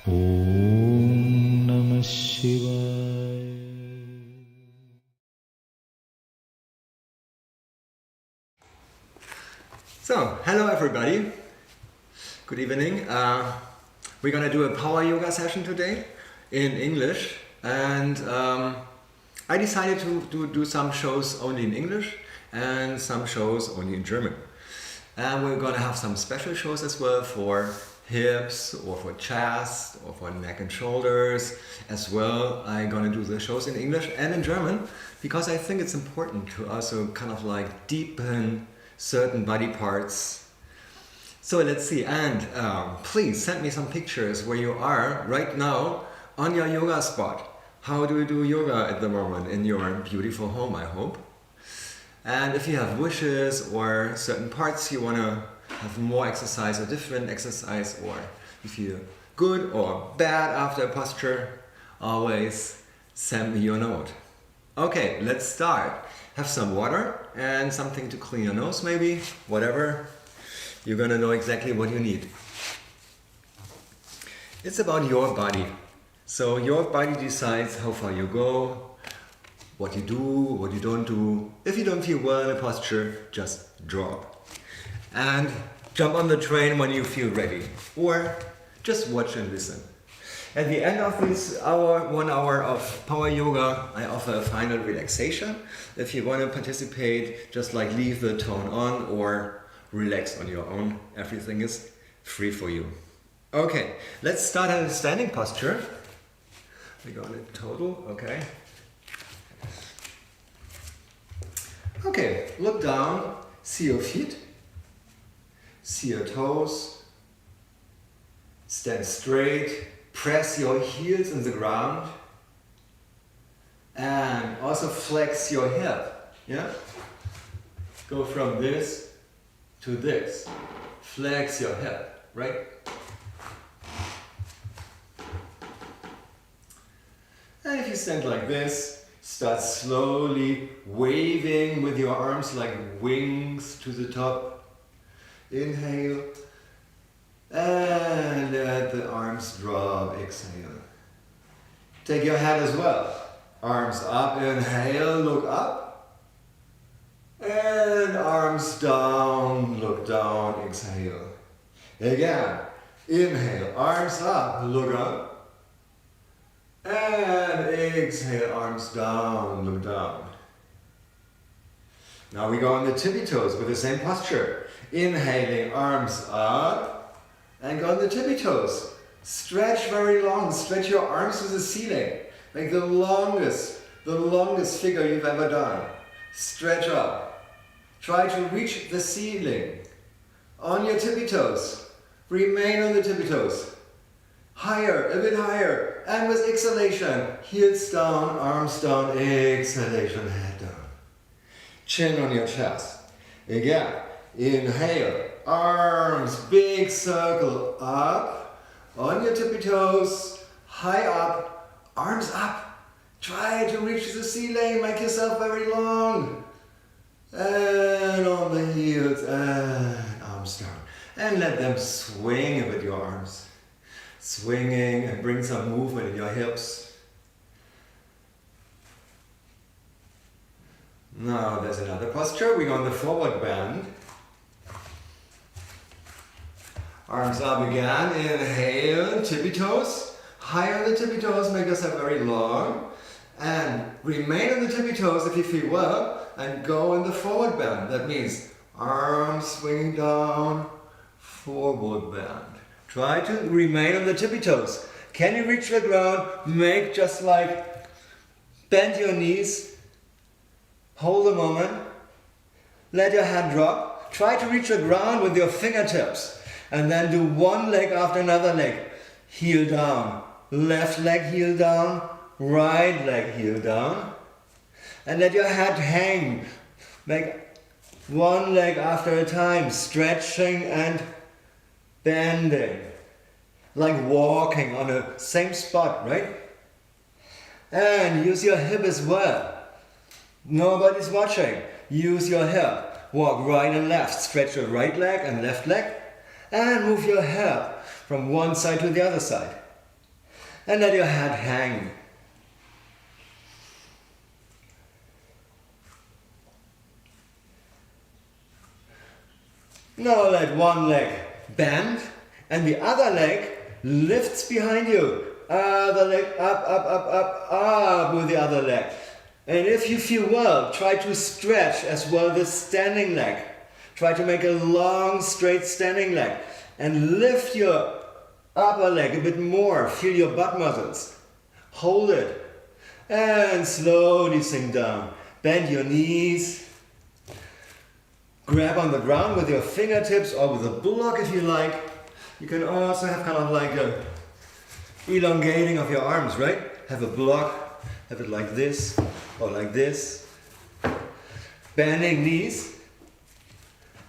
Om Namah Shivaya. So, hello everybody. Good evening. We're gonna do a power yoga session today in English, and I decided to do some shows only in English and some shows only in German. And we're gonna have some special shows as well for hips or for chest or for neck and shoulders as well. I'm gonna do the shows in English and in German because I think it's important to also kind of like deepen certain body parts. So let's see, and please send me some pictures where you are right now on your yoga spot. How do you do yoga at the moment in your beautiful home, I hope? And if you have wishes or certain parts you want to have more exercise or different exercise, or you feel good or bad after a posture, always send me your note. Okay, let's start. Have some water and something to clean your nose maybe, whatever. You're gonna know exactly what you need. It's about your body. So your body decides how far you go, what you do, what you don't do. If you don't feel well in a posture, just drop. And jump on the train when you feel ready. Or just watch and listen. At the end of this 1 hour of power yoga, I offer a final relaxation. If you want to participate, just like leave the tone on or relax on your own. Everything is free for you. Okay, let's start in a standing posture. We go in a total, okay. Okay, look down, see your feet, see your toes, stand straight. Press your heels in the ground and also flex your hip, yeah? Go from this to this. Flex your hip, right? And if you stand like this, start slowly waving with your arms like wings to the top. Inhale. And let the arms drop, exhale. Take your head as well. Arms up, inhale, look up. And arms down, look down, exhale. Again, inhale, arms up, look up. And exhale, arms down, look down. Now we go on the tippy toes with the same posture. Inhaling, arms up. And go on the tippy toes. Stretch very long. Stretch your arms to the ceiling. Like the longest figure you've ever done. Stretch up. Try to reach the ceiling. On your tippy toes. Remain on the tippy toes. Higher, a bit higher. And with exhalation, heels down, arms down, exhalation, head down. Chin on your chest. Again, inhale. Arms, big circle up, on your tippy toes, high up, arms up. Try to reach the ceiling, make yourself very long. And on the heels, and arms down. And let them swing with your arms. Swinging and bring some movement in your hips. Now there's another posture. We go on the forward bend. Arms up again, inhale, tippy toes, high on the tippy toes, make yourself very long, and remain on the tippy toes if you feel well, and go in the forward bend. That means arms swinging down, forward bend. Try to remain on the tippy toes. Can you reach the ground? Make just like, bend your knees, hold a moment, let your head drop, try to reach the ground with your fingertips. And then do one leg after another leg. Heel down. Left leg heel down. Right leg heel down. And let your head hang. Make one leg after a time. Stretching and bending. Like walking on the same spot, right? And use your hip as well. Nobody's watching. Use your hip. Walk right and left. Stretch your right leg and left leg. And move your hip from one side to the other side. And let your head hang. Now let one leg bend and the other leg lifts behind you. Other leg up with the other leg. And if you feel well, try to stretch as well the standing leg. Try to make a long, straight standing leg. And lift your upper leg a bit more. Feel your butt muscles. Hold it. And slowly sink down. Bend your knees. Grab on the ground with your fingertips or with a block if you like. You can also have kind of like a elongating of your arms, right? Have a block, have it like this or like this. Bending knees.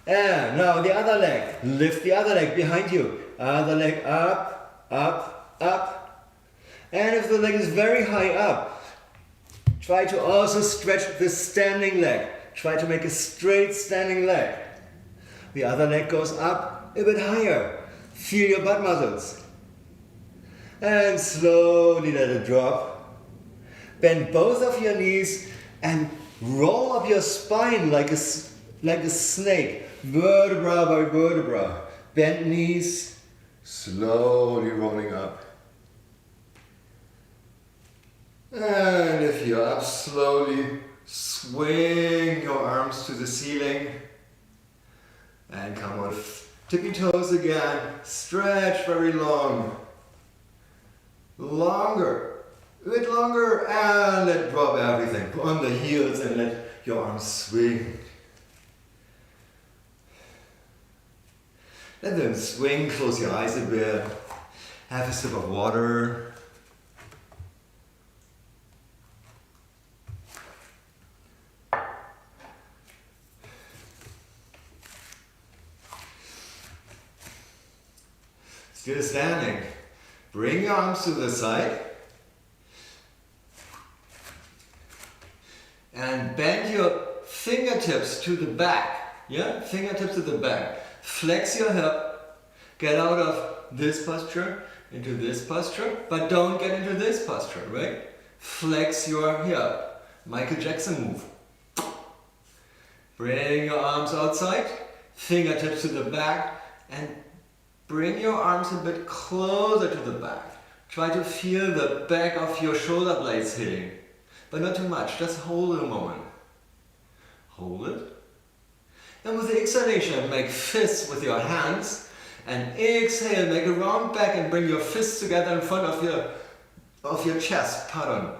And now the other leg. Lift the other leg behind you. Other leg up, up, up. And if the leg is very high up, try to also stretch the standing leg. Try to make a straight standing leg. The other leg goes up a bit higher. Feel your butt muscles. And slowly let it drop. Bend both of your knees and roll up your spine like a snake. Vertebra by vertebra. Bend knees, slowly rolling up. And if you're up, slowly swing your arms to the ceiling. And come on, tippy toes again. Stretch very long. Longer. A bit longer. And let drop everything. Put on the heels and let your arms swing. Let them swing. Close your eyes a bit. Have a sip of water. Still standing. Bring your arms to the side. And bend your fingertips to the back. Yeah? Fingertips to the back. Flex your hip. Get out of this posture into this posture. But don't get into this posture, right? Flex your hip. Michael Jackson move. Bring your arms outside. Fingertips to the back. And bring your arms a bit closer to the back. Try to feel the back of your shoulder blades hitting. But not too much, just hold it a moment. Hold it. And with the exhalation, make fists with your hands. And exhale, make a round back and bring your fists together in front of your chest. Pardon.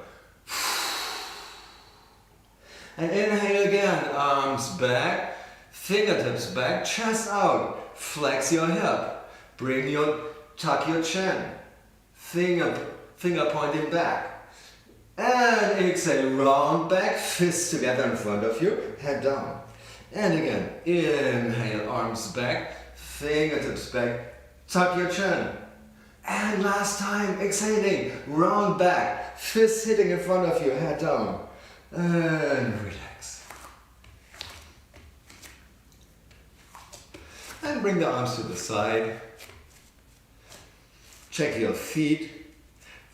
And inhale again, arms back, fingertips back, chest out. Flex your hip. Tuck your chin, finger pointing back, and exhale, round back, fists together in front of you, head down, and again, inhale, arms back, fingertips back, tuck your chin, and last time, exhaling, round back, fists hitting in front of you, head down, and relax. And bring the arms to the side. Check your feet.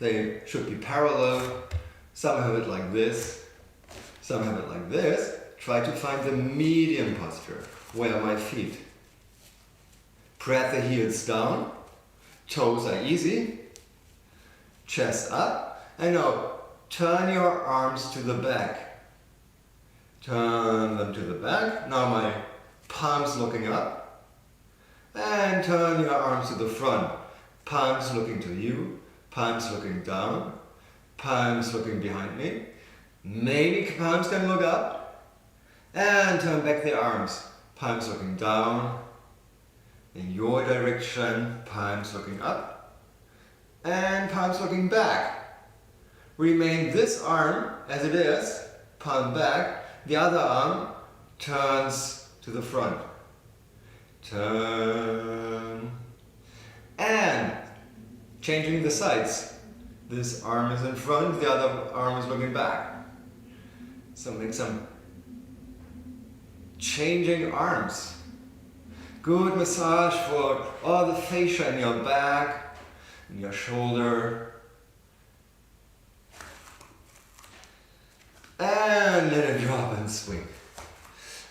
They should be parallel. Some have it like this. Some have it like this. Try to find the medium posture. Where are my feet? Press the heels down. Toes are easy. Chest up. And now turn your arms to the back. Turn them to the back. Now my palms looking up. And turn your arms to the front. Palms looking to you, palms looking down, palms looking behind me. Maybe palms can look up. And turn back the arms. Palms looking down. In your direction, palms looking up. And palms looking back. Remain this arm as it is, palm back. The other arm turns to the front. Turn. And changing the sides. This arm is in front, the other arm is looking back. So make some changing arms. Good massage for all the fascia in your back, in your shoulder, And let it drop and swing.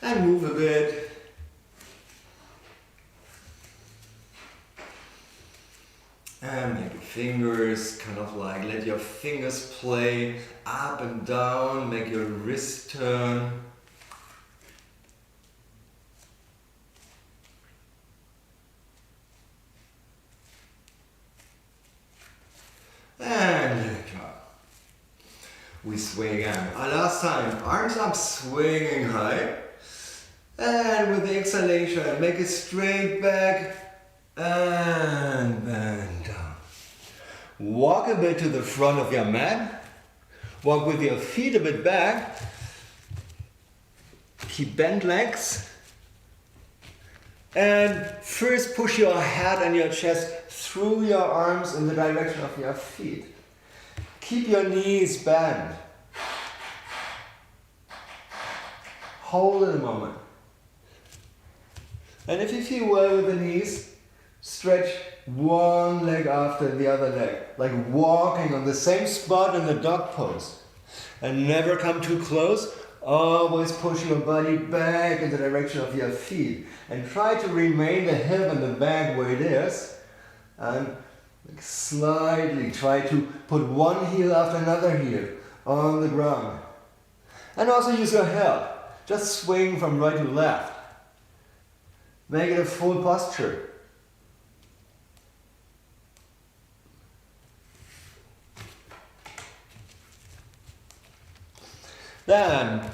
And move a bit. And make your fingers kind of like, let your fingers play up and down, make your wrist turn. And let it drop. We swing again. Last time, arms up, swinging high. And with the exhalation, make it straight back and bend down. Walk a bit to the front of your mat. Walk with your feet a bit back. Keep bent legs. And first push your head and your chest through your arms in the direction of your feet. Keep your knees bent. Hold it a moment. And if you feel well with the knees, stretch one leg after the other leg, like walking on the same spot in the dog pose. And never come too close. Always push your body back in the direction of your feet. And try to remain the hip and the back where it is. And slightly try to put one heel after another heel on the ground. And also use your help. Just swing from right to left. Make it a full posture. Then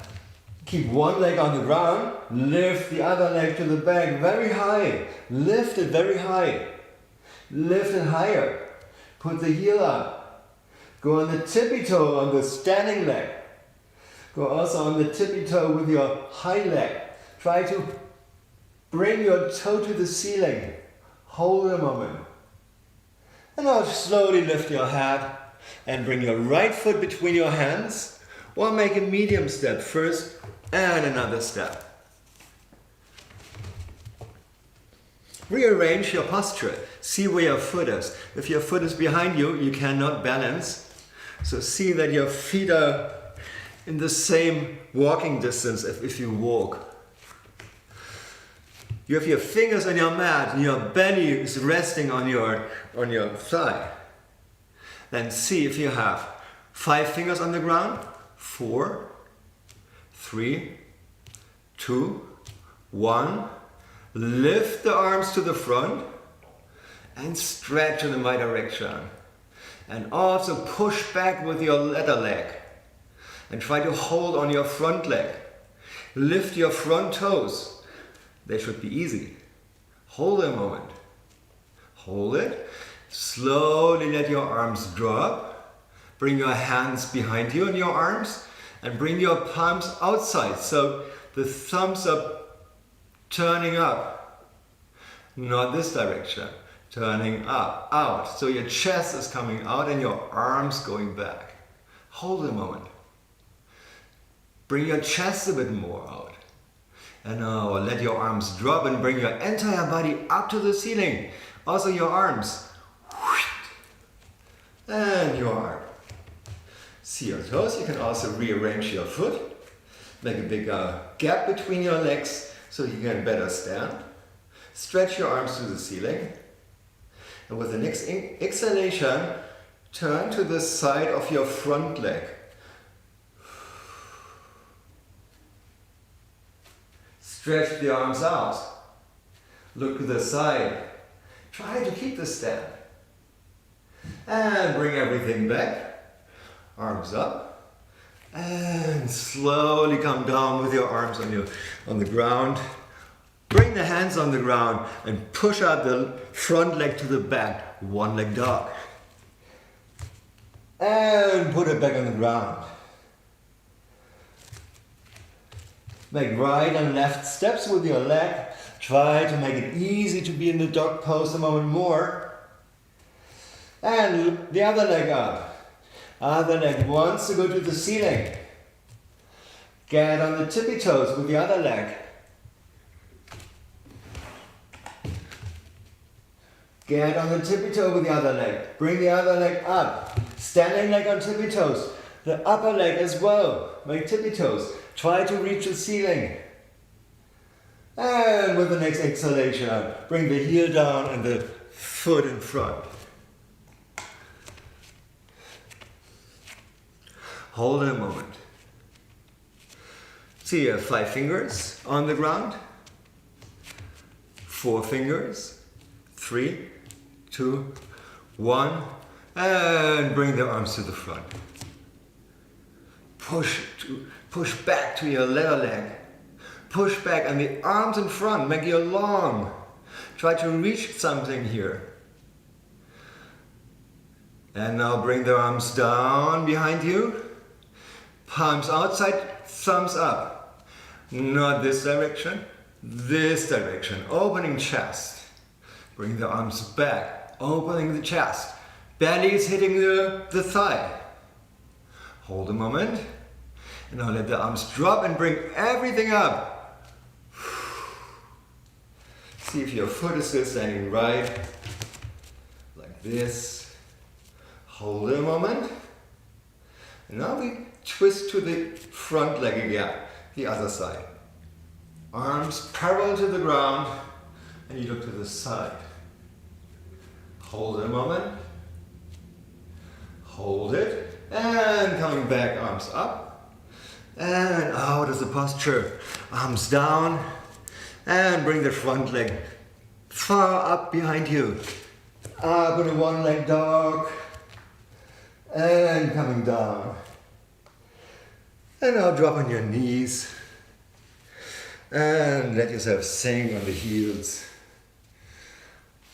keep one leg on the ground, lift the other leg to the back very high. Lift it very high. Lift it higher. Put the heel up. Go on the tippy toe on the standing leg. Go also on the tippy toe with your high leg. Try to bring your toe to the ceiling. Hold a moment. And now slowly lift your head and bring your right foot between your hands. Or make a medium step first and another step. Rearrange your posture. See where your foot is. If your foot is behind you, you cannot balance. So see that your feet are in the same walking distance if you walk. You have your fingers on your mat and your belly is resting on your thigh. Then see if you have 5 fingers on the ground. 4, 3, 2, 1. Lift the arms to the front and stretch in my direction. And also push back with your lateral leg. And try to hold on your front leg. Lift your front toes. They should be easy. Hold a moment. Hold it. Slowly let your arms drop. Bring your hands behind you and your arms and bring your palms outside. So the thumbs are turning up. Not this direction. Turning up, out. So your chest is coming out and your arms going back. Hold a moment. Bring your chest a bit more out. And now let your arms drop and bring your entire body up to the ceiling. Also your arms. And your arm. See your toes. You can also rearrange your foot. Make a bigger gap between your legs so you can better stand. Stretch your arms to the ceiling. And with the next exhalation, turn to the side of your front leg. Stretch the arms out. Look to the side. Try to keep the stand. And bring everything back. Arms up. And slowly come down with your arms on the ground. Bring the hands on the ground and push out the front leg to the back. One leg dog. And put it back on the ground. Make right and left steps with your leg. Try to make it easy to be in the dog pose a moment more. And the other leg up. Other leg wants to go to the ceiling. Get on the tippy toes with the other leg. Get on the tippy toe with the other leg. Bring the other leg up. Standing leg on tippy toes. The upper leg as well. Make tippy toes. Try to reach the ceiling. And with the next exhalation, bring the heel down and the foot in front. Hold it a moment. See, you have 5 fingers on the ground. 4 fingers. 3, 2, 1. And bring the arms to the front. Push back to your lower leg. Push back and the arms in front, make you long. Try to reach something here. And now bring the arms down behind you. Palms outside, thumbs up. Not this direction, this direction. Opening chest. Bring the arms back, opening the chest. Belly is hitting the thigh. Hold a moment. And now let the arms drop and bring everything up. See if your foot is still standing right. Like this. Hold it a moment. And now we twist to the front leg again, the other side. Arms parallel to the ground, and you look to the side. Hold it a moment. Hold it, and coming back, arms up, and out of the posture. Arms down, and bring the front leg far up behind you. Up in a one-leg dog, and coming down. And now drop on your knees and let yourself sink on the heels.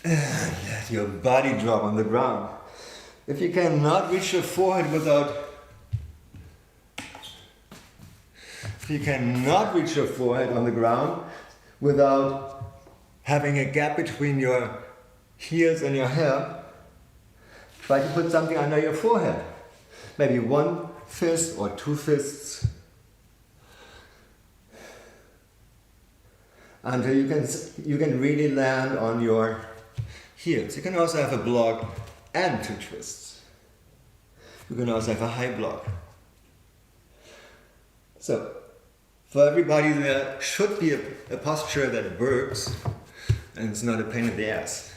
And let your body drop on the ground. If you cannot reach your forehead on the ground without having a gap between your heels and your hair, try to put something under your forehead. Maybe 1 fist or 2 fists. Until you can really land on your heels. You can also have a block and 2 twists. You can also have a high block. So, for everybody there should be a posture that works and it's not a pain in the ass.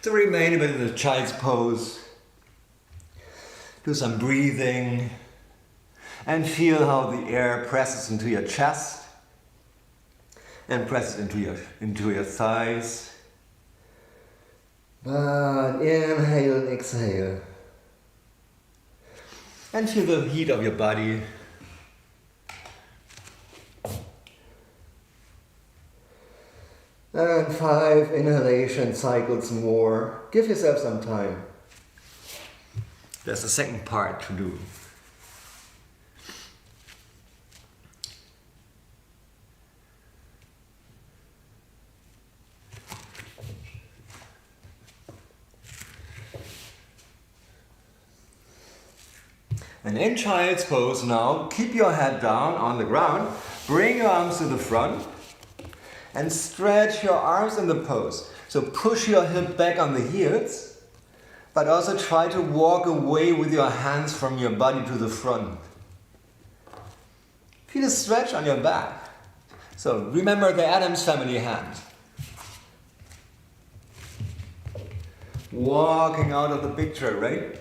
So remain a bit in the child's pose. Do some breathing and feel how the air presses into your chest and presses into your thighs. But inhale and exhale. And feel the heat of your body. And 5 inhalation cycles more. Give yourself some time. There's a second part to do. And in child's pose now, keep your head down on the ground, bring your arms to the front, and stretch your arms in the pose. So push your hip back on the heels, but also try to walk away with your hands from your body to the front. Feel a stretch on your back. So remember the Addams family hand. Walking out of the picture, right?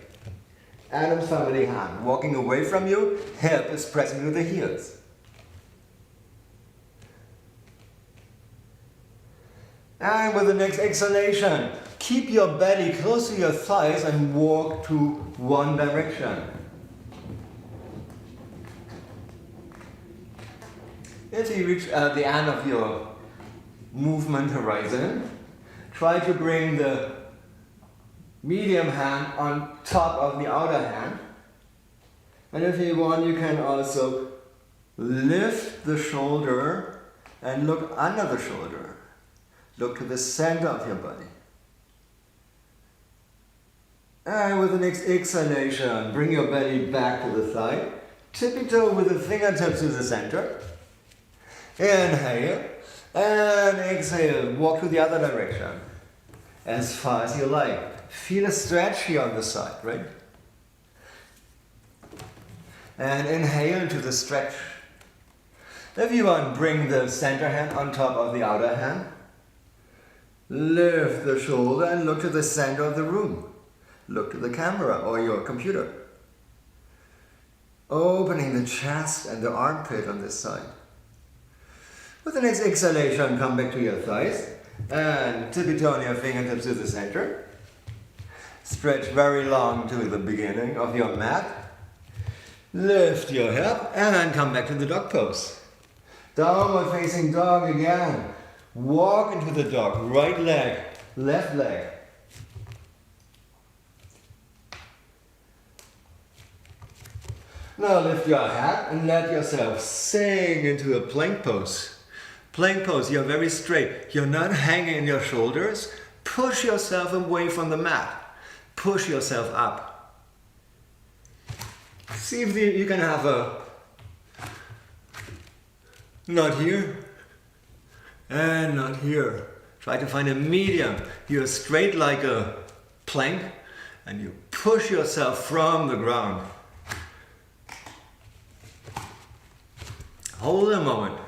Addams family hand. Walking away from you, hip is pressing to the heels. And with the next exhalation, keep your belly close to your thighs and walk to one direction. If you reach the end of your movement horizon, try to bring the medium hand on top of the outer hand. And if you want, you can also lift the shoulder and look under the shoulder. Look to the center of your body. And with the next exhalation, bring your belly back to the thigh. Tippy toe with the fingertips to the center. Inhale and exhale. Walk to the other direction. as far as you like. Feel a stretch here on the side, right? And inhale into the stretch. If you want, bring the center hand on top of the outer hand. Lift the shoulder and look to the center of the room. Look to the camera or your computer. Opening the chest and the armpit on this side. With the next exhalation, come back to your thighs and tippy-toe your fingertips to the center. Stretch very long to the beginning of your mat. Lift your hip and then come back to the dog pose. Downward facing dog again. Walk into the dog. Right leg, left leg. Now lift your head and let yourself sink into a plank pose. Plank pose, you're very straight. You're not hanging in your shoulders. Push yourself away from the mat. Push yourself up. See if you can have a not here and not here. Try to find a medium. You're straight like a plank and you push yourself from the ground. Hold a moment.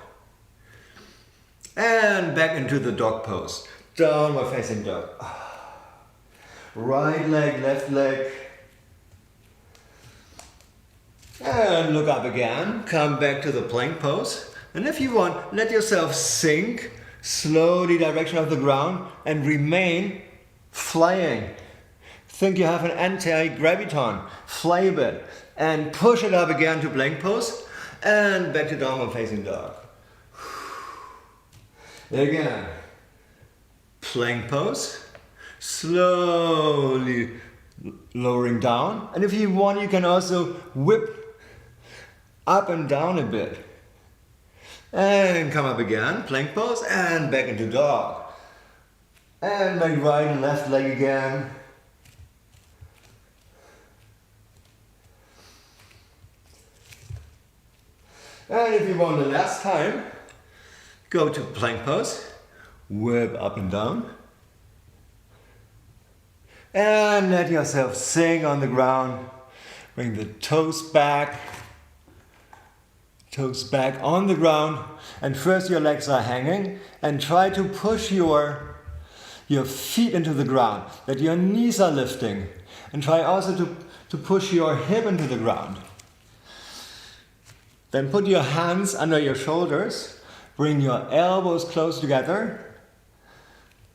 And back into the dog pose. Downward facing dog. Right leg, left leg. And look up again. Come back to the plank pose. And if you want, let yourself sink slowly direction of the ground and remain flying. Think you have an anti-graviton. Fly a bit. And push it up again to plank pose. And back to downward facing dog. Again. Plank pose. Slowly lowering down. And if you want, you can also whip up and down a bit. And come up again, plank pose, and back into dog. And make right and left leg again. And if you want the last time, go to plank pose, whip up and down. And let yourself sink on the ground. Bring the toes back on the ground. And first your legs are hanging. And try to push your feet into the ground, that your knees are lifting. And try also to push your hip into the ground. Then put your hands under your shoulders. Bring your elbows close together.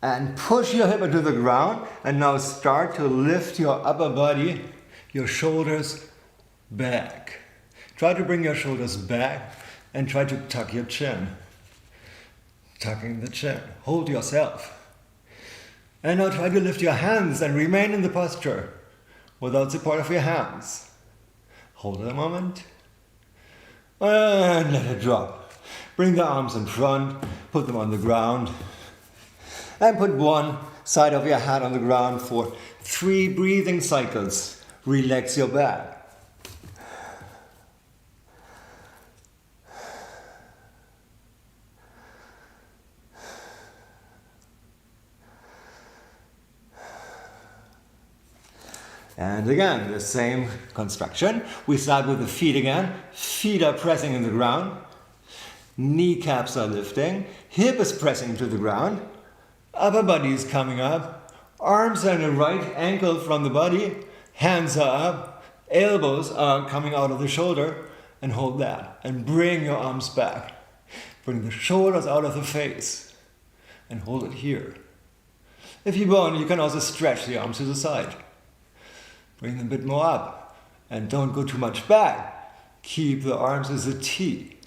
And push your hip into the ground. And now start to lift your upper body, your shoulders back. Try to bring your shoulders back and try to tuck your chin. Tucking the chin. Hold yourself. And now try to lift your hands and remain in the posture without support of your hands. Hold it a moment. And let it drop. Bring the arms in front. Put them on the ground. And put one side of your head on the ground for 3 breathing cycles. Relax your back. And again, the same construction. We start with the feet again. Feet are pressing in the ground. Kneecaps are lifting. Hip is pressing to the ground. Upper body is coming up. Arms are in a right angle from the body. Hands are up. Elbows are coming out of the shoulder. And hold that. And bring your arms back. Bring the shoulders out of the face. And hold it here. If you want, you can also stretch the arms to the side. Bring them a bit more up. And don't go too much back. Keep the arms as a T.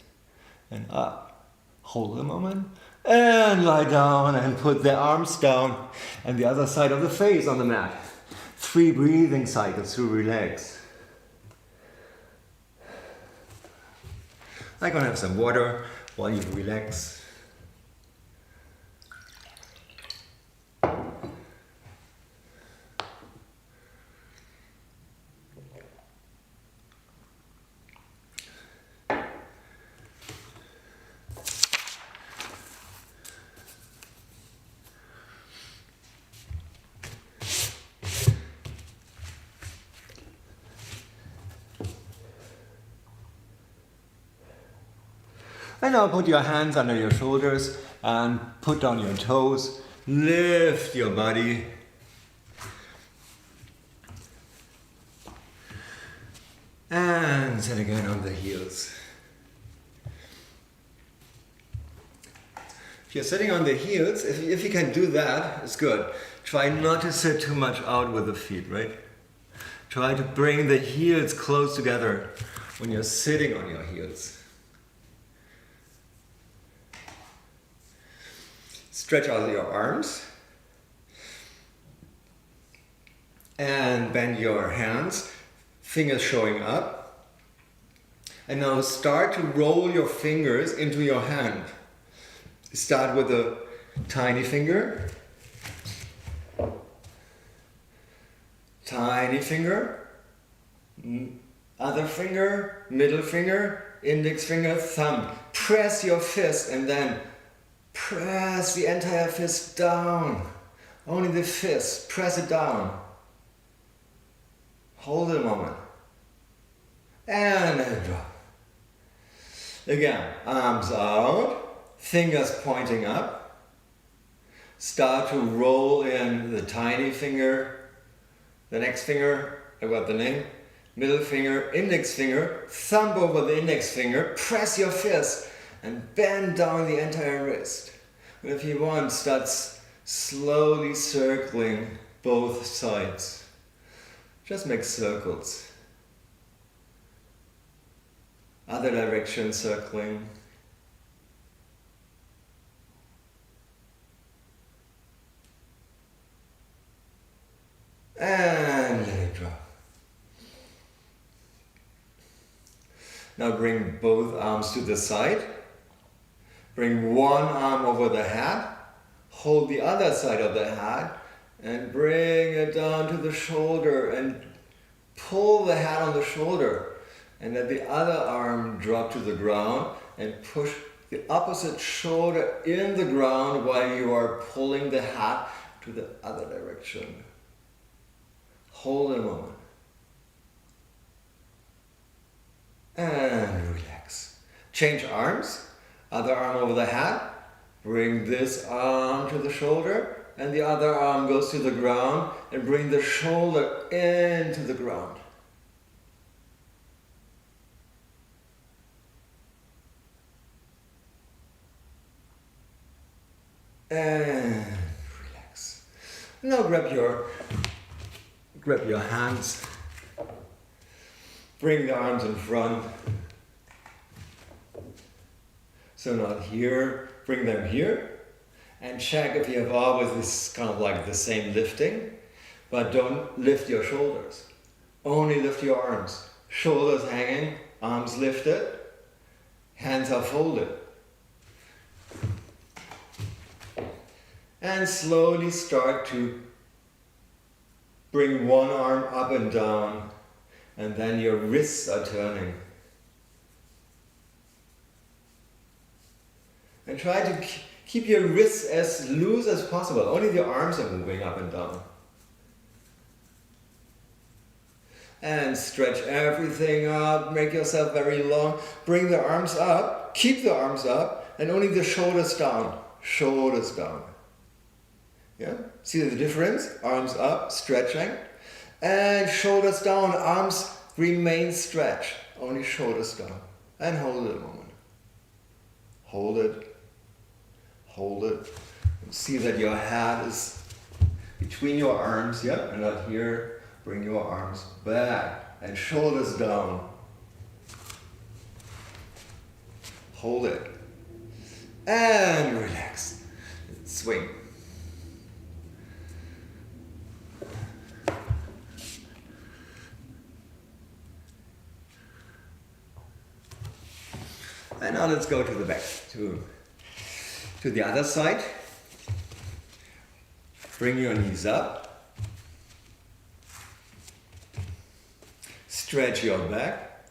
And up. Hold a moment. And lie down and put the arms down. And the other side of the face on the mat. 3 breathing cycles to relax. I'm going to have some water while you relax. And now put your hands under your shoulders and put down your toes. Lift your body. And sit again on the heels. If you're sitting on the heels, if you can do that, it's good. Try not to sit too much out with the feet, right? Try to bring the heels close together when you're sitting on your heels. Stretch out your arms. And bend your hands, fingers showing up. And now start to roll your fingers into your hand. Start with the tiny finger. Tiny finger. Other finger, middle finger, index finger, thumb. Press your fist and then press the entire fist down. Only the fist. Press it down. Hold it a moment. And let it drop. Again, arms out, fingers pointing up. Start to roll in the tiny finger, the next finger, I got the name, middle finger, index finger, thumb over the index finger, press your fist and bend down the entire wrist. And if you want, start slowly circling both sides. Just make circles. Other direction circling. And let it drop. Now bring both arms to the side. Bring one arm over the head. Hold the other side of the head. And bring it down to the shoulder and pull the head on the shoulder. And let the other arm drop to the ground and push the opposite shoulder in the ground while you are pulling the head to the other direction. Hold a moment. And relax. Change arms. Other arm over the head. Bring this arm to the shoulder. And the other arm goes to the ground and bring the shoulder into the ground. And relax. Now grab your hands. Bring the arms in front. So not here, bring them here. And check if you have always this kind of like the same lifting, but don't lift your shoulders. Only lift your arms. Shoulders hanging, arms lifted, hands are folded. And slowly start to bring one arm up and down, and then your wrists are turning. And try to keep your wrists as loose as possible. Only the arms are moving up and down. And stretch everything up. Make yourself very long. Bring the arms up. Keep the arms up. And only the shoulders down. Shoulders down. Yeah? See the difference? Arms up, stretching. And shoulders down. Arms remain stretched. Only shoulders down. And hold it a moment. Hold it. Hold it. See that your head is between your arms, yeah? And up here, bring your arms back and shoulders down. Hold it. And relax. Swing. And now let's go to the back, to the other side. Bring your knees up. Stretch your back.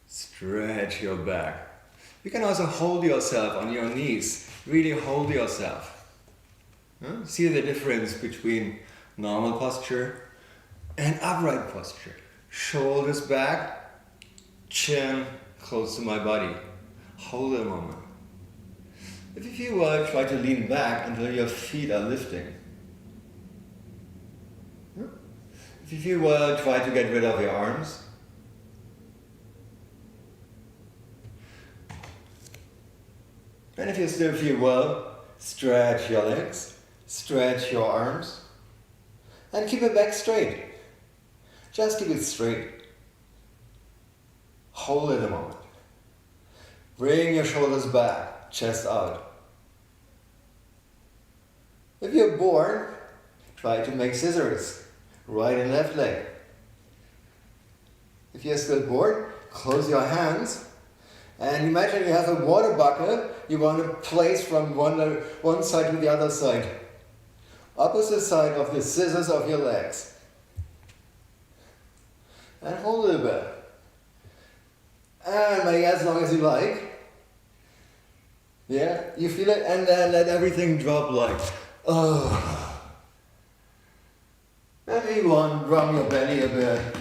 Stretch your back. You can also hold yourself on your knees. Really hold yourself. See the difference between normal posture and upright posture. Shoulders back, chin close to my body. Hold it a moment. If you feel well, try to lean back until your feet are lifting. If you feel well, try to get rid of your arms. And if you still feel well, stretch your legs, stretch your arms, and keep your back straight. Just keep it straight. Hold it a moment. Bring your shoulders back, chest out. If you're bored, try to make scissors, right and left leg. If you're still bored, close your hands and imagine you have a water bucket you want to place from one side to the other side. Opposite side of the scissors of your legs. And hold it a bit. And make as long as you like. Yeah, you feel it, and then let everything drop like, oh. Maybe you want to drum your belly a bit.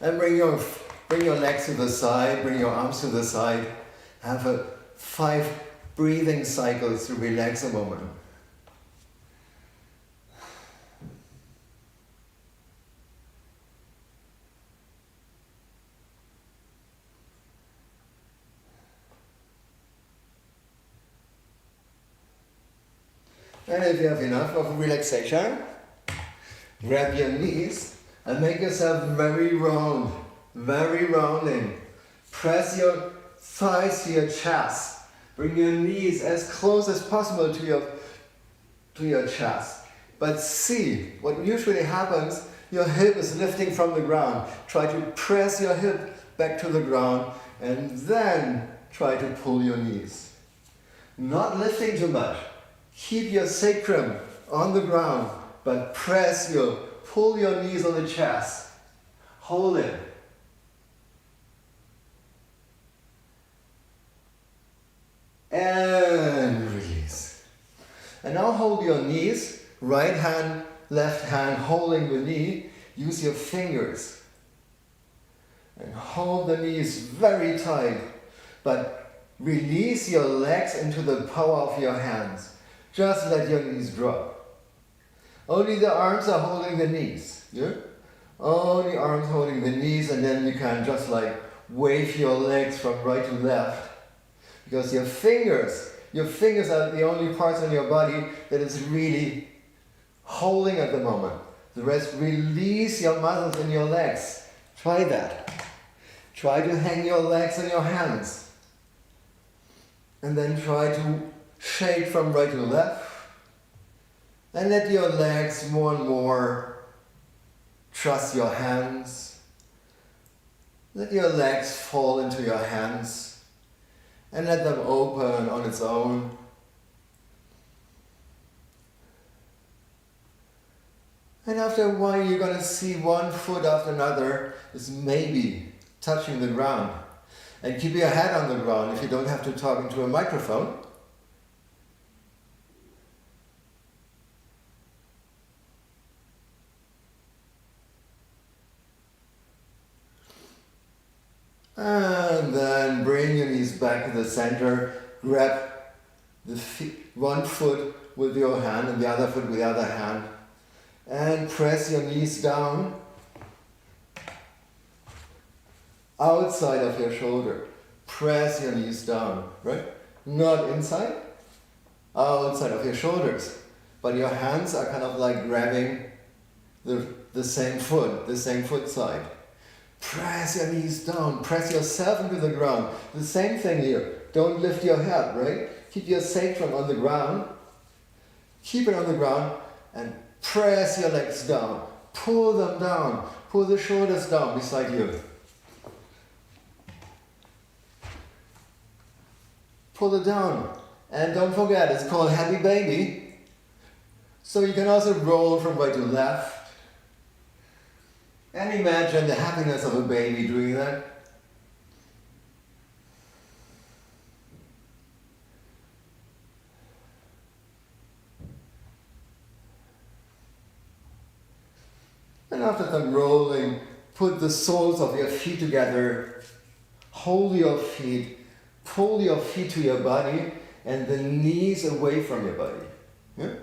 And bring your legs to the side, bring your arms to the side. Have 5 breathing cycles to relax a moment. And if you have enough of relaxation, grab your knees and make yourself very round, very rounding. Press your thighs to your chest. Bring your knees as close as possible to your chest. But see, what usually happens, your hip is lifting from the ground. Try to press your hip back to the ground and then try to pull your knees. Not lifting too much. Keep your sacrum on the ground, but pull your knees on the chest. Hold it. And release. And now hold your knees, right hand, left hand, holding the knee. Use your fingers. And hold the knees very tight, but release your legs into the power of your hands. Just let your knees drop. Only the arms are holding the knees. Yeah? Only arms holding the knees, and then you can just like wave your legs from right to left. Because your fingers are the only parts on your body that is really holding at the moment. The rest, release your muscles in your legs. Try that. Try to hang your legs in your hands. And then try to shake from right to left. And let your legs more and more trust your hands. Let your legs fall into your hands. And let them open on its own. And after a while you're going to see one foot after another is maybe touching the ground. And keep your head on the ground if you don't have to talk into a microphone. And then bring your knees back to the center. Grab one foot with your hand and the other foot with the other hand. And press your knees down. Outside of your shoulder. Press your knees down, right? Not inside. Outside of your shoulders. But your hands are kind of like grabbing the same foot side. Press your knees down, press yourself into the ground. The same thing here. Don't lift your head, right? Keep your sacrum on the ground. Keep it on the ground and press your legs down. Pull them down. Pull the shoulders down beside you. Pull it down. And don't forget, it's called happy baby. So you can also roll from right to left. And imagine the happiness of a baby doing that. And after some rolling, put the soles of your feet together. Hold your feet. Pull your feet to your body and the knees away from your body. Yeah?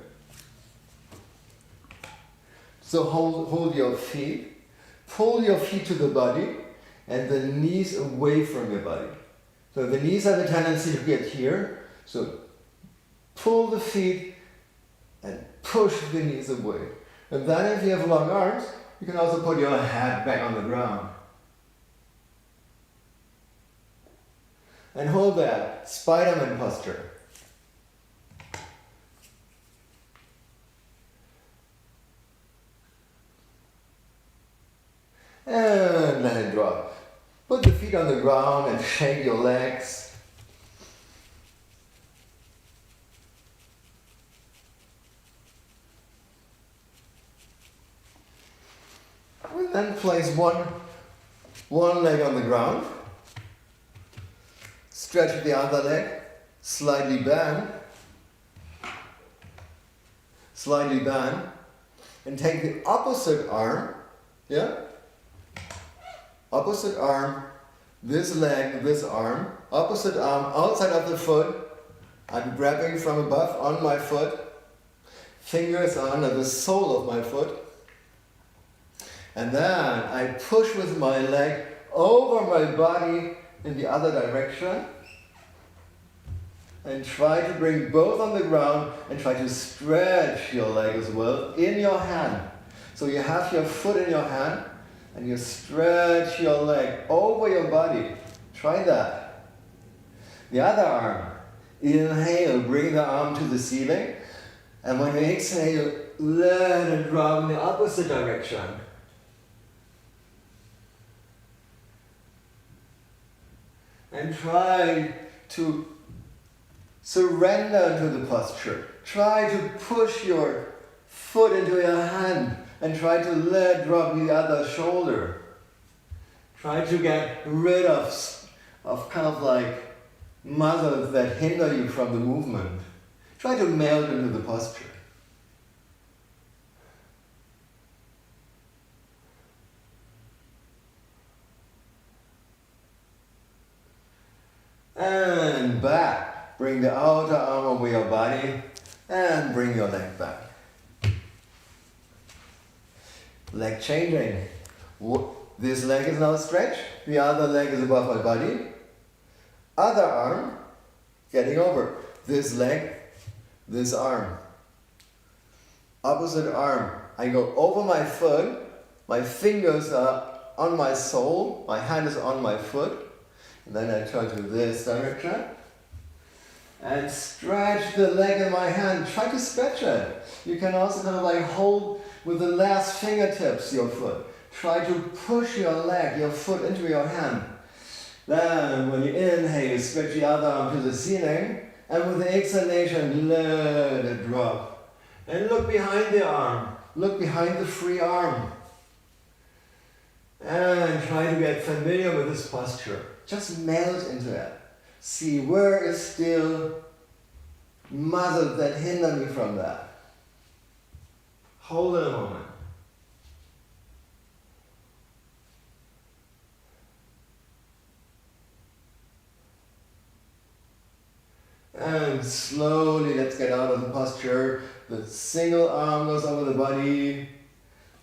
So hold your feet. Pull your feet to the body and the knees away from your body. So the knees have a tendency to get here. So pull the feet and push the knees away. And then if you have long arms, you can also put your head back on the ground. And hold that Spider-Man posture. And let it drop. Put the feet on the ground and shake your legs. And then place one leg on the ground. Stretch the other leg. Slightly bend. Slightly bend. And take the opposite arm. Yeah? Opposite arm, this leg, this arm, opposite arm outside of the foot. I'm grabbing from above on my foot, fingers are under the sole of my foot. And then I push with my leg over my body in the other direction and try to bring both on the ground and try to stretch your leg as well in your hand. So you have your foot in your hand and you stretch your leg over your body. Try that. The other arm. Inhale, bring the arm to the ceiling. And when you exhale, let it drop in the opposite direction. And try to surrender to the posture. Try to push your foot into your hand and try to let drop the other shoulder. Try to get rid of kind of like muscles that hinder you from the movement. Try to melt into the posture. And back. Bring the outer arm over your body and bring your leg back. Leg changing. This leg is now stretched. The other leg is above my body. Other arm, getting over. This leg, this arm. Opposite arm. I go over my foot. My fingers are on my sole. My hand is on my foot. And then I turn to this direction. And stretch the leg in my hand. Try to stretch it. You can also kind of like hold with the last fingertips your foot. Try to push your leg, your foot into your hand. Then when you inhale, stretch the other arm to the ceiling. And with the exhalation, let it drop. And look behind the arm. Look behind the free arm. And try to get familiar with this posture. Just melt into it. See where is still muscles that hinder me from that. Hold it a moment. And slowly let's get out of the posture. The single arm goes over the body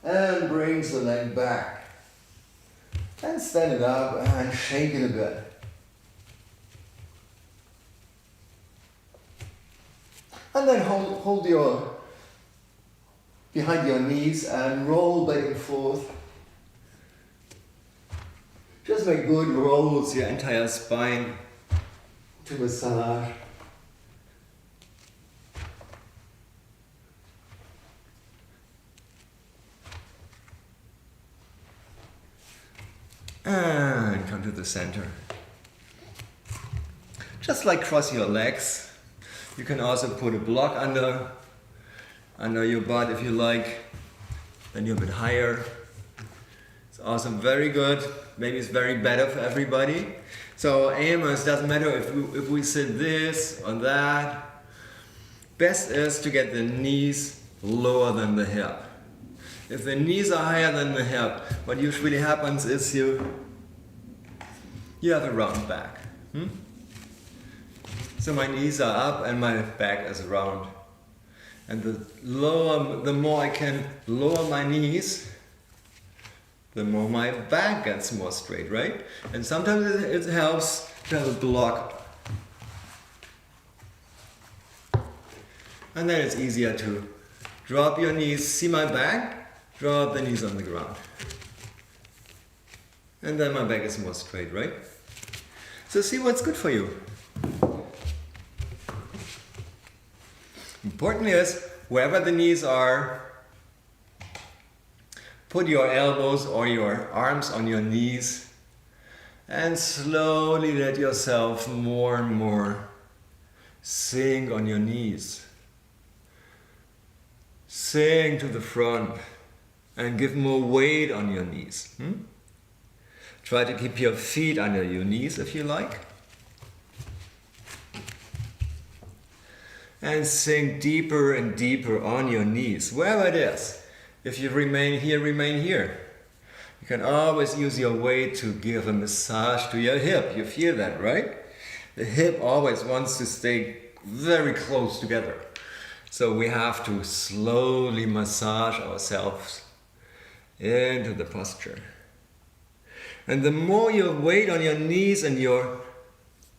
and brings the leg back. And stand it up and shake it a bit. And then hold your behind your knees and roll back and forth. Just make good rolls your entire spine to massage. And come to the center. Just like cross your legs. You can also put a block under under your butt if you like. Then you're a bit higher. It's also very good. Maybe it's very better for everybody. So aim is, doesn't matter if we sit this or that. Best is to get the knees lower than the hip. If the knees are higher than the hip, what usually happens is you have a round back. So my knees are up and my back is round. And the more I can lower my knees, the more my back gets more straight, right? And sometimes it helps to have a block. And then it's easier to drop your knees, see my back, drop the knees on the ground. And then my back is more straight, right? So see what's good for you. Important is, wherever the knees are, put your elbows or your arms on your knees and slowly let yourself more and more sink on your knees. Sink to the front and give more weight on your knees. Try to keep your feet under your knees if you like. And sink deeper and deeper on your knees, wherever it is. If you remain here, remain here. You can always use your weight to give a massage to your hip. You feel that, right? The hip always wants to stay very close together. So we have to slowly massage ourselves into the posture. And the more your weight on your knees and your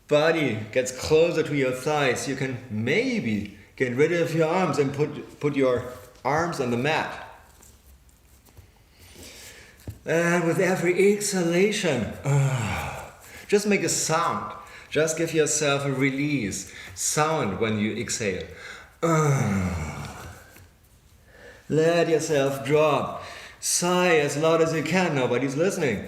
body gets closer to your thighs, you can maybe get rid of your arms and put your arms on the mat. And with every exhalation, just make a sound. Just give yourself a release sound when you exhale. Let yourself drop. Sigh as loud as you can, nobody's listening.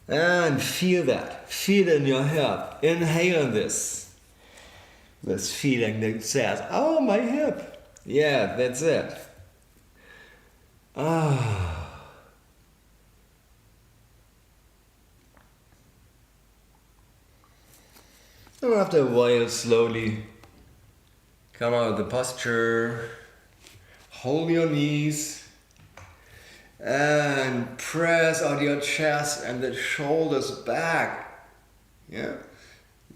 And feel that. Feel it in your hip. Inhale this. This feeling that says, oh, my hip. Yeah, that's it. And after a while, slowly come out of the posture. Hold your knees. And press out your chest and the shoulders back. Yeah?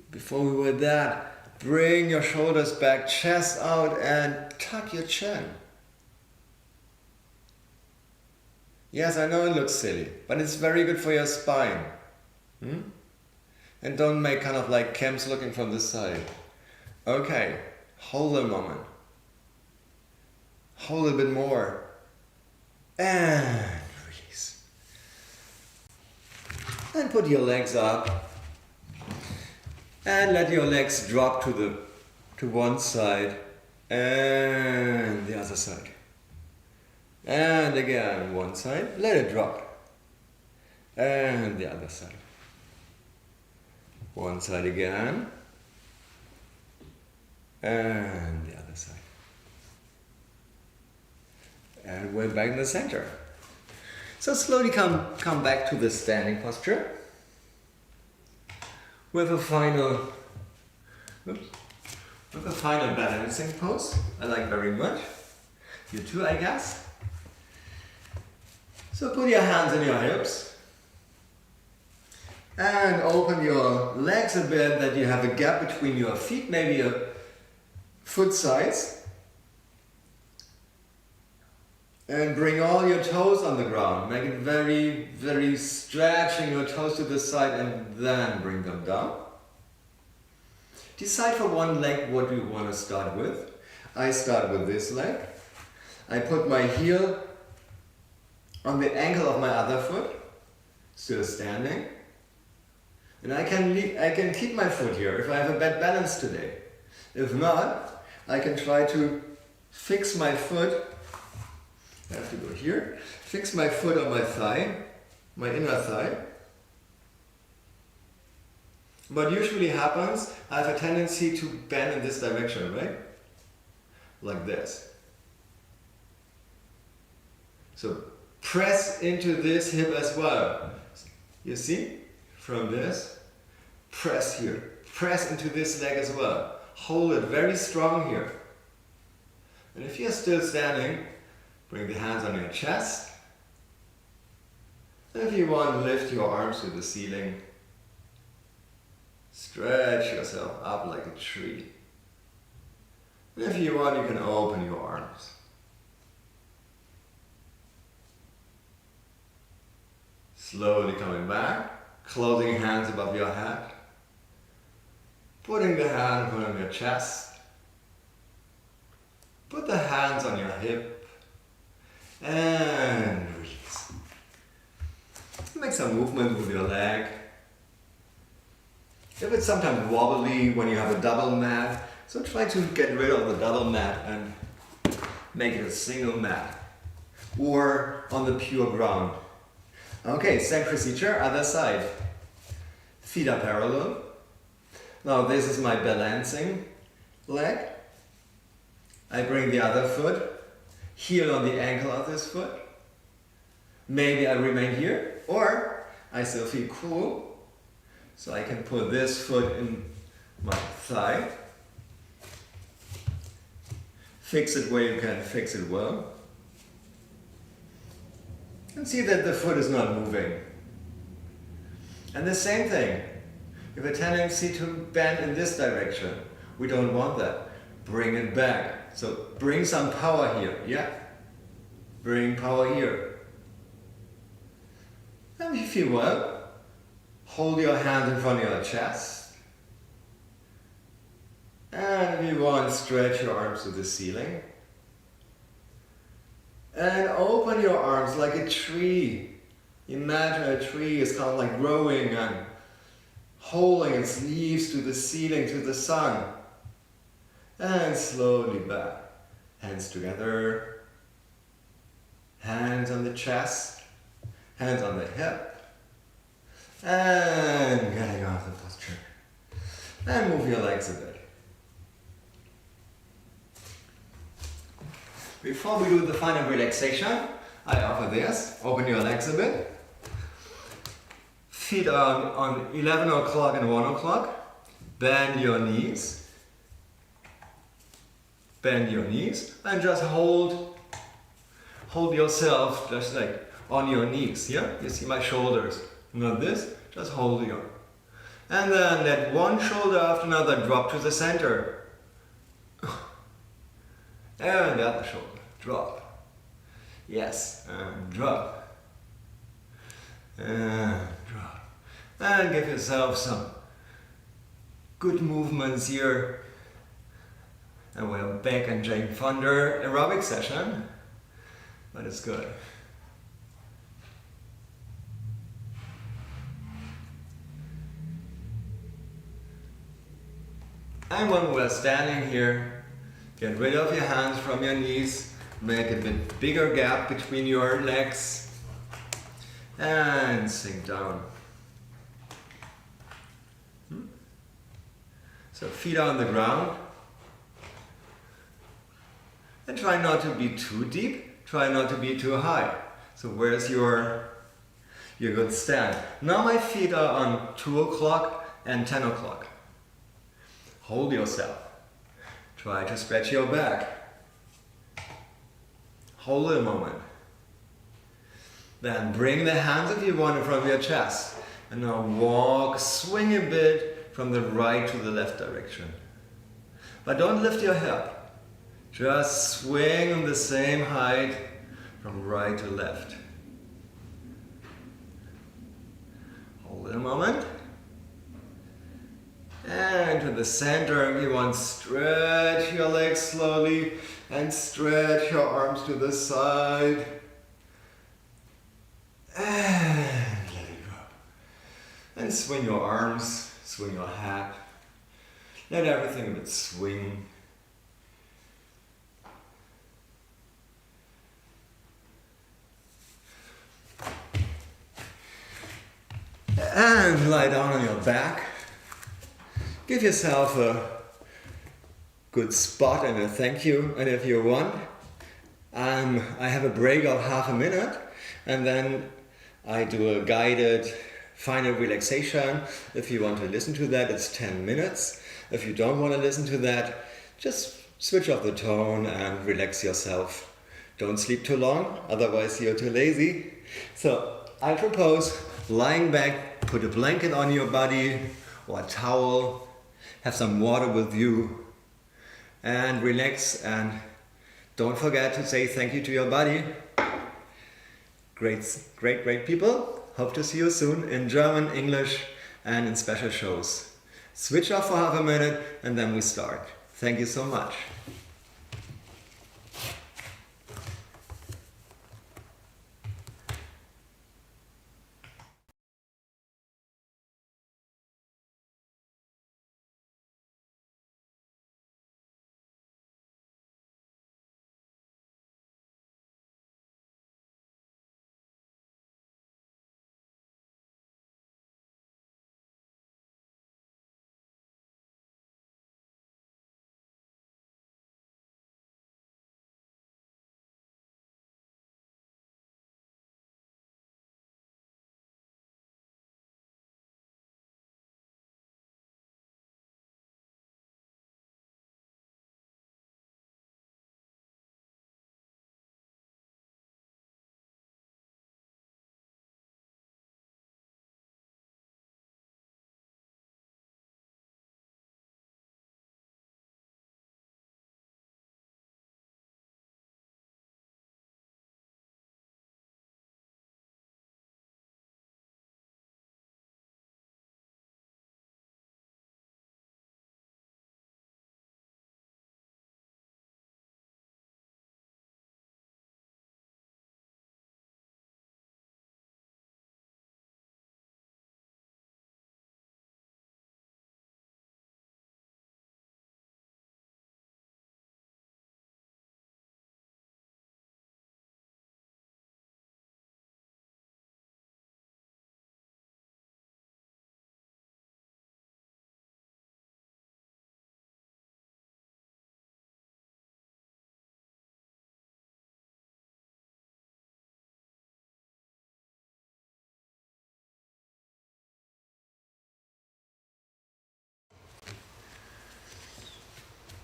Before we were that, bring your shoulders back, chest out, and tuck your chin. Yes, I know it looks silly, but it's very good for your spine. And don't make kind of like camps looking from the side. Okay, hold a moment. Hold a bit more. And release. And put your legs up. And let your legs drop to one side and the other side. And again, one side, let it drop. And the other side. One side again. And the other side. And we're back in the center. So slowly come back to the standing posture. With a final balancing pose. I like very much. You too, I guess. So put your hands in your hips. And open your legs a bit, that you have a gap between your feet, maybe a foot size. And bring all your toes on the ground. Make it very, very stretching your toes to the side and then bring them down. Decide for one leg what you want to start with. I start with this leg. I put my heel on the ankle of my other foot, still standing. And I can keep my foot here if I have a bad balance today. If not, I can try to fix my foot. I have to go here. Fix my foot on my thigh, my inner thigh. What usually happens, I have a tendency to bend in this direction, right? Like this. So press into this hip as well. You see? From this, press here. Press into this leg as well. Hold it very strong here. And if you're still standing, bring the hands on your chest. And if you want, lift your arms to the ceiling. Stretch yourself up like a tree. And if you want, you can open your arms. Slowly coming back, closing hands above your head. Putting the hand on your chest. Put the hands on your hip. And release. Make some movement with your leg. If it's sometimes wobbly when you have a double mat, so try to get rid of the double mat and make it a single mat. Or on the pure ground. Okay, same procedure, other side. Feet are parallel. Now this is my balancing leg. I bring the other foot, heel on the ankle of this foot. Maybe I remain here, or I still feel cool. So I can put this foot in my thigh. Fix it where you can fix it well. And see that the foot is not moving. And the same thing. You have a tendency to bend in this direction. We don't want that. Bring it back. So bring some power here. Yeah? Bring power here. And if you feel well, hold your hand in front of your chest. And if you want, stretch your arms to the ceiling. And open your arms like a tree. Imagine a tree is kind of like growing and holding its leaves to the ceiling, to the sun. And slowly back. Hands together. Hands on the chest. Hands on the hip. And getting off the posture. And move your legs a bit. Before we do the final relaxation, I offer this. Open your legs a bit. Feet on 11 o'clock and 1 o'clock. Bend your knees. Bend your knees and just hold yourself just like on your knees. Yeah? You see my shoulders. Not this, just hold your. And then let one shoulder after another drop to the center. And the other shoulder. Drop. Yes. And drop. And drop. And give yourself some good movements here. And we're back in Jane Fonda aerobic session. But it's good. And when we're standing here, get rid of your hands from your knees, make a bit bigger gap between your legs, and sink down. So feet are on the ground, and try not to be too deep, try not to be too high. So where's your good stand? Now my feet are on 2 o'clock and 10 o'clock. Hold yourself. Try to stretch your back. Hold it a moment. Then bring the hands if you want in front of your chest. And now walk, swing a bit from the right to the left direction. But don't lift your hip. Just swing on the same height from right to left. Hold it a moment. And to the center, you want to stretch your legs slowly and stretch your arms to the side. And let it go. And swing your arms, swing your hat. Let everything a bit swing. And lie down on your back. give yourself a good spot and a thank you, and if you want, I have a break of half a minute, and then I do a guided final relaxation. If you want to listen to that, it's 10 minutes. If you don't want to listen to that, just switch off the tone and relax yourself. Don't sleep too long, otherwise you're too lazy. So I propose lying back, put a blanket on your body or a towel, have some water with you, and relax, and don't forget to say thank you to your body. Great people. Hope to see you soon in German, English, and in special shows. Switch off for half a minute and then we start. Thank you so much.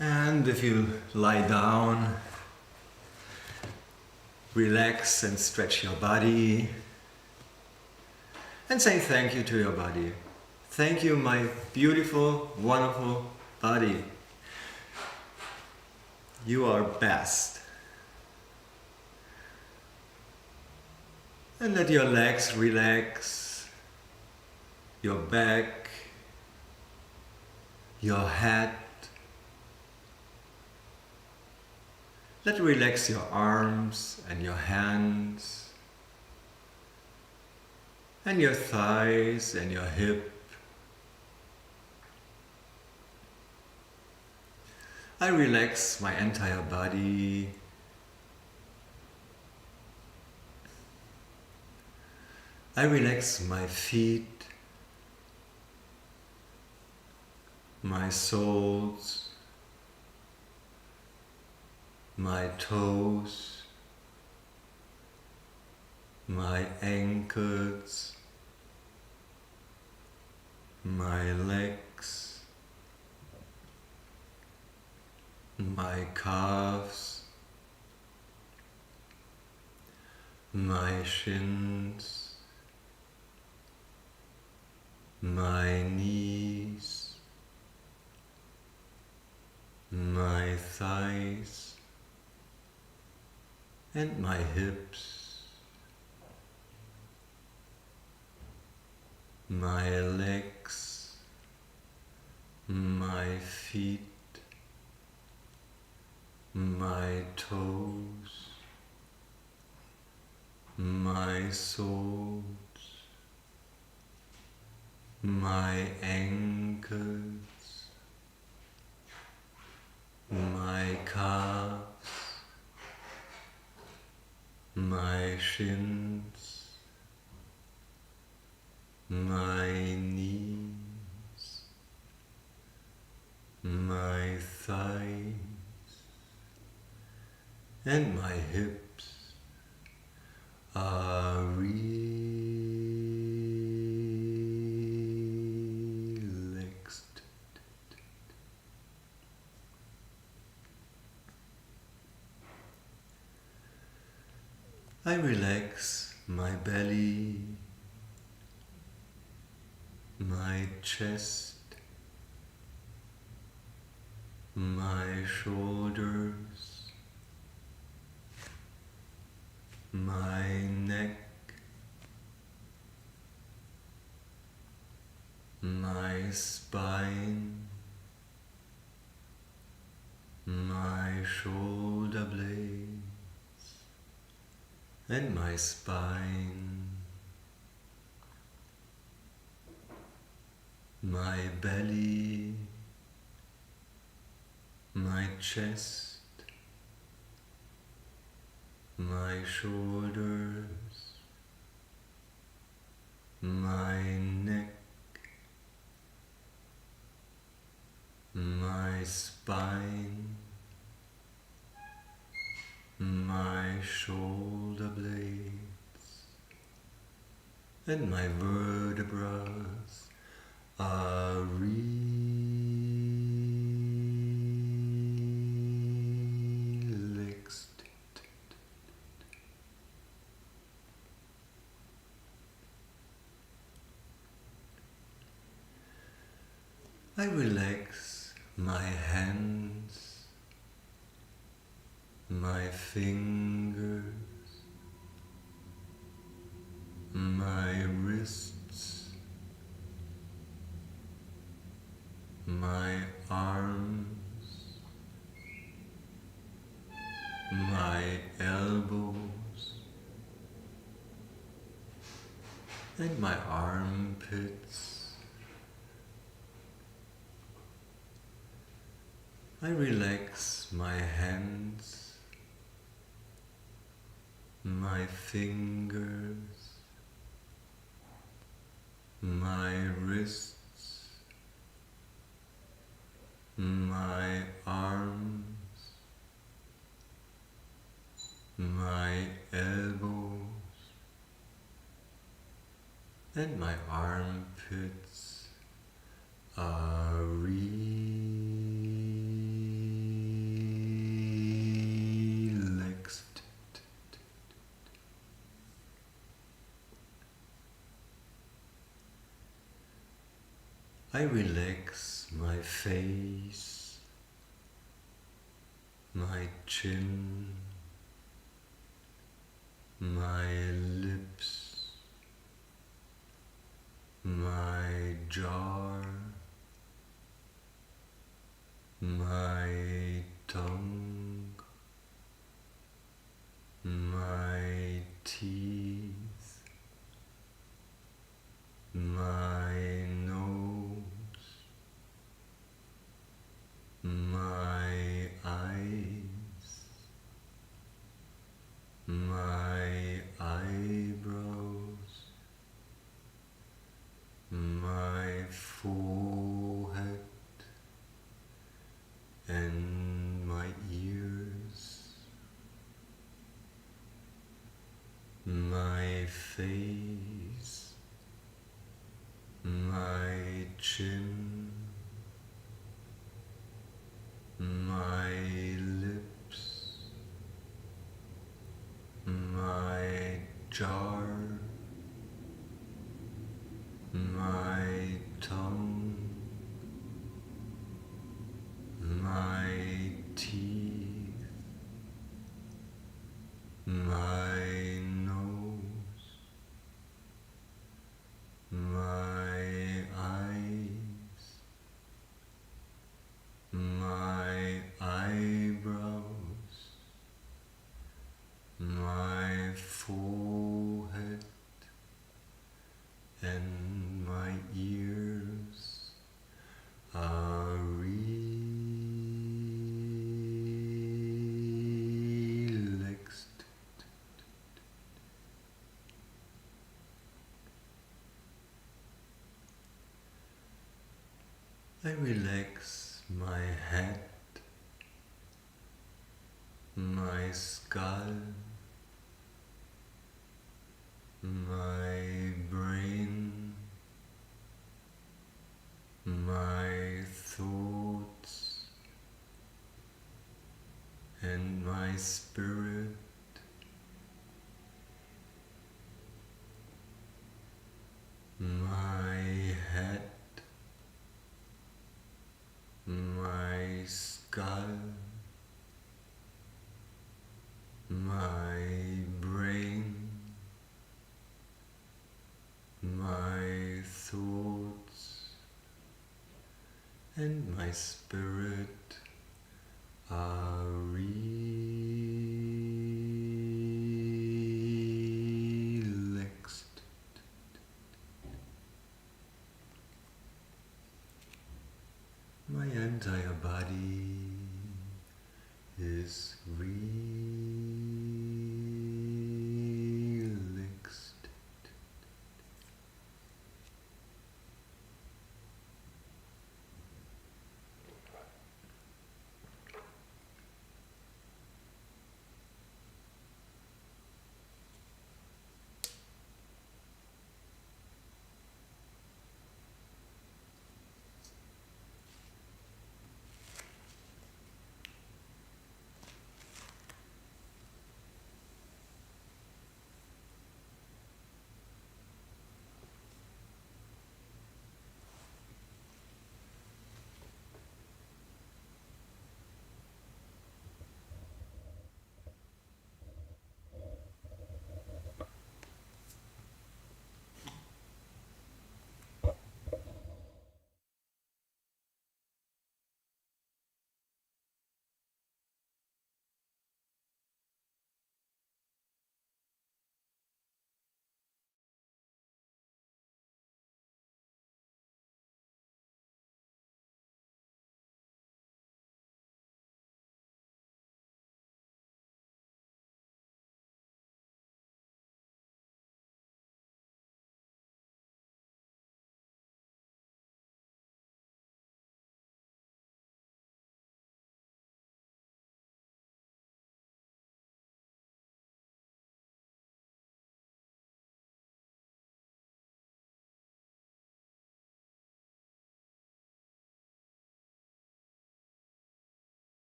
And if you lie down, relax and stretch your body and say thank you to your body. Thank you, my beautiful, wonderful body. You are best. And let your legs relax, your back, your head. Let relax your arms and your hands and your thighs and your hip. I relax my entire body. I relax my feet, my soles, my toes, my ankles, my legs, my calves, my shins, my knees, my thighs, and my hips, my legs, my feet, my toes, my soles, my ankles, my calves, my shins, my knees, and my hips are relaxed. I relax my belly, my chest, my shoulders, my neck, my spine, my shoulder blades, and my spine, my belly, my chest, my shoulders, my neck, my spine, my shoulder blades, and my vertebrae are relaxed. I relax my hands, my fingers, my wrists, my arms, my elbows, and my armpits. I relax my hands, my fingers, my wrists, my arms, my elbows, and my armpits are relaxed. I relax my face, my chin, my lips, my jaw, my tongue, my teeth, my nose, my eyes, my eyebrows, my forehead, and my ears, my face, my chin, my lips, my jaw, my tongue, my teeth, my nose, my eyes, my eyebrows, my forehead, and my ears are relaxed. I relax my head, my skull, my brain, my thoughts, and my spirit. My head, my skull, my brain, my thoughts, and my spirit are relaxed. My entire body is relaxed.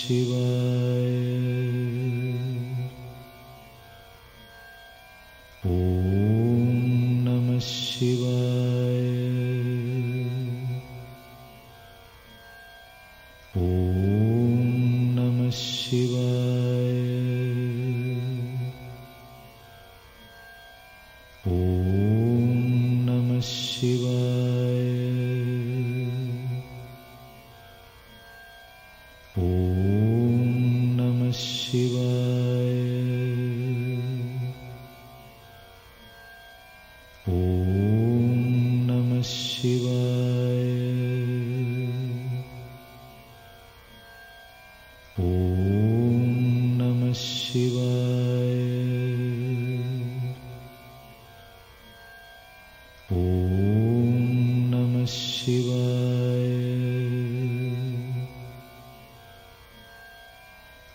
Shivaya. Om Namah Shivaya. Om Namah Shivaya. Om Namah Shivaya. Om Namah Shivaya. Om Namah Shivaya. Om Namah Shivaya. Om Namah Shivaya.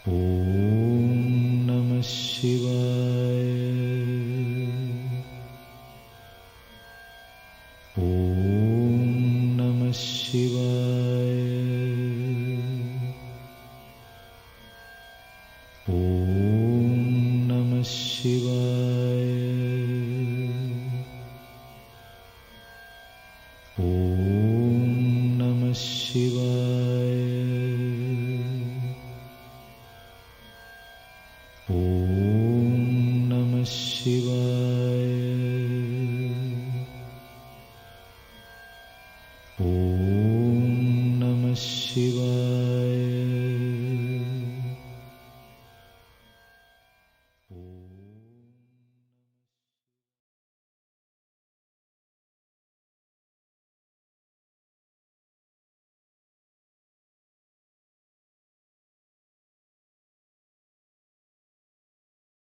Om Namah Shivaya. Om Namah Shivaya. Om